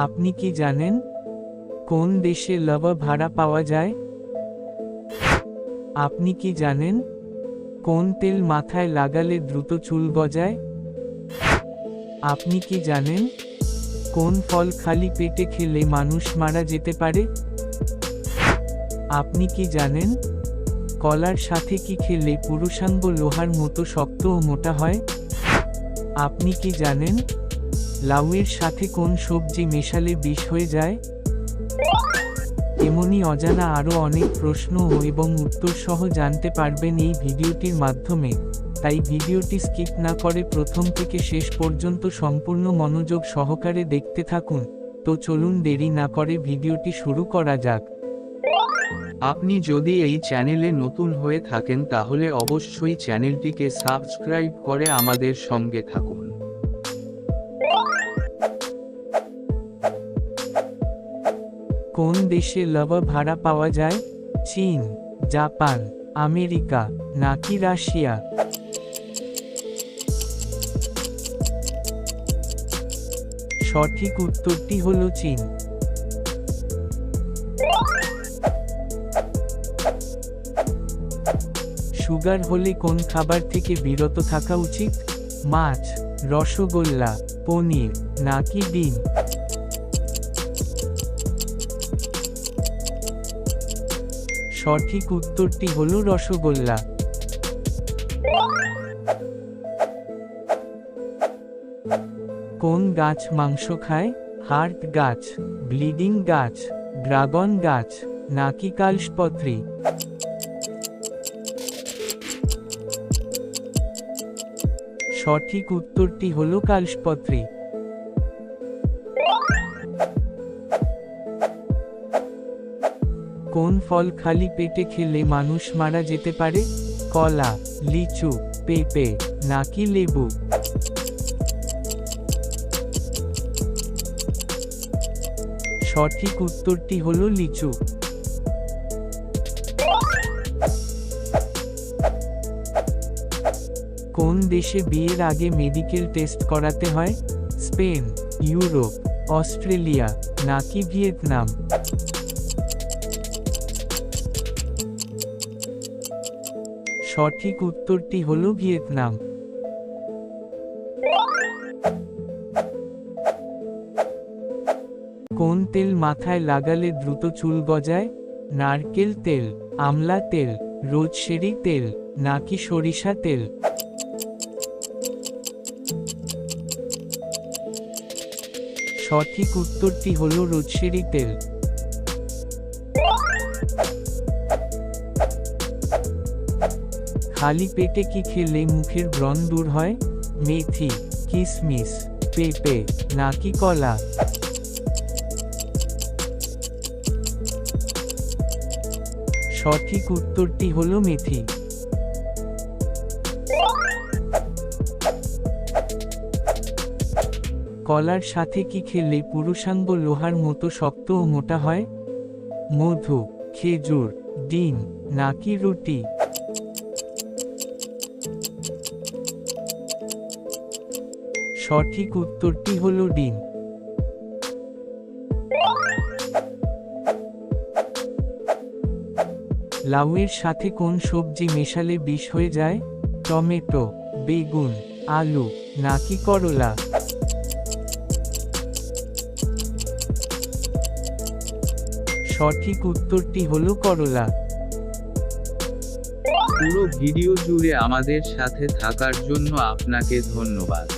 আপনি কি জানেন কোন দেশে লাভা ভাড়া পাওয়া যায়? আপনি কি জানেন কোন তেল মাথায় লাগালে দ্রুত চুল গজায়? আপনি কি জানেন কোন ফল খালি পেটে খেলে মানুষ মারা যেতে পারে? আপনি কি জানেন কলার সাথে কি খেলে পুরুষাঙ্গ লোহার মতো শক্ত ও মোটা হয়? আপনি কি জানেন লাউয়ের সাথে কোন সবজি মেশালে বিষ হয়ে যায়? এমনই অজানা আরও অনেক প্রশ্ন এবং উত্তর সহ জানতে পারবেন এই ভিডিওটির মাধ্যমে, তাই ভিডিওটি স্কিপ না করে প্রথম থেকে শেষ পর্যন্ত সম্পূর্ণ মনোযোগ সহকারে দেখতে থাকুন। তো চলুন দেরি না করে ভিডিওটি শুরু করা যাক। আপনি যদি এই চ্যানেলে নতুন হয়ে থাকেন তাহলে অবশ্যই চ্যানেলটিকে সাবস্ক্রাইব করে আমাদের সঙ্গে থাকুন। কোন দেশে লাভা ভাড়া পাওয়া যায়? চীন, জাপান, আমেরিকা নাকি রাশিয়া? সঠিক উত্তরটি হলো চীন। সুগার হলে কোন খাবার থেকে বিরত থাকা উচিত? মাছ, রসগোল্লা, পনির নাকি ডিম? সঠিক উত্তরটি হলো রসগোল্লা। কোন গাছ মাংস খায়? হার্ট গাছ, ব্লিডিং গাছ, ড্রাগন গাছ নাকি কালসপত্রী? সঠিক উত্তরটি হলো কালসপত্রী। কোন ফল খালি পেটে খেলে মানুষ মারা যেতে পারে? কলা, লিচু, পেঁপে নাকি লেবু? সঠিক উত্তরটি হলো লিচু। কোন দেশে বিয়ের আগে মেডিকেল টেস্ট করাতে হয়? স্পেন, ইউরোপ, অস্ট্রেলিয়া নাকি ভিয়েতনাম? সঠিক উত্তরটি হলো ভিয়েতনাম। কোন তেল মাথায় লাগালে দ্রুত চুল গজায়? নারকেল তেল, আমলা তেল, রোজমেরি তেল নাকি সরিষা তেল? সঠিক উত্তরটি হলো রোজমেরি তেল। খালি পেটে কি খেলে মুখের ব্রণ দূর হয়? মেথি, কিশমিশ, পেঁপে নাকি কলা? সঠিক উত্তরটি হলো মেথি। কলার সাথে কি খেলে পুরুষাঙ্গ লোহার মতো শক্ত ও মোটা হয়? মধু, খেজুর, ডিম নাকি রুটি? সঠিক উত্তরটি হলো ডিম। লাউয়ের সাথে কোন সবজি মেশালে বিষ হয়ে যায়? টমেটো, বেগুন, আলু নাকি করলা? সঠিক উত্তরটি হলো করলা। পুরো ভিডিও জুড়ে আমাদের সাথে থাকার জন্য আপনাকে ধন্যবাদ।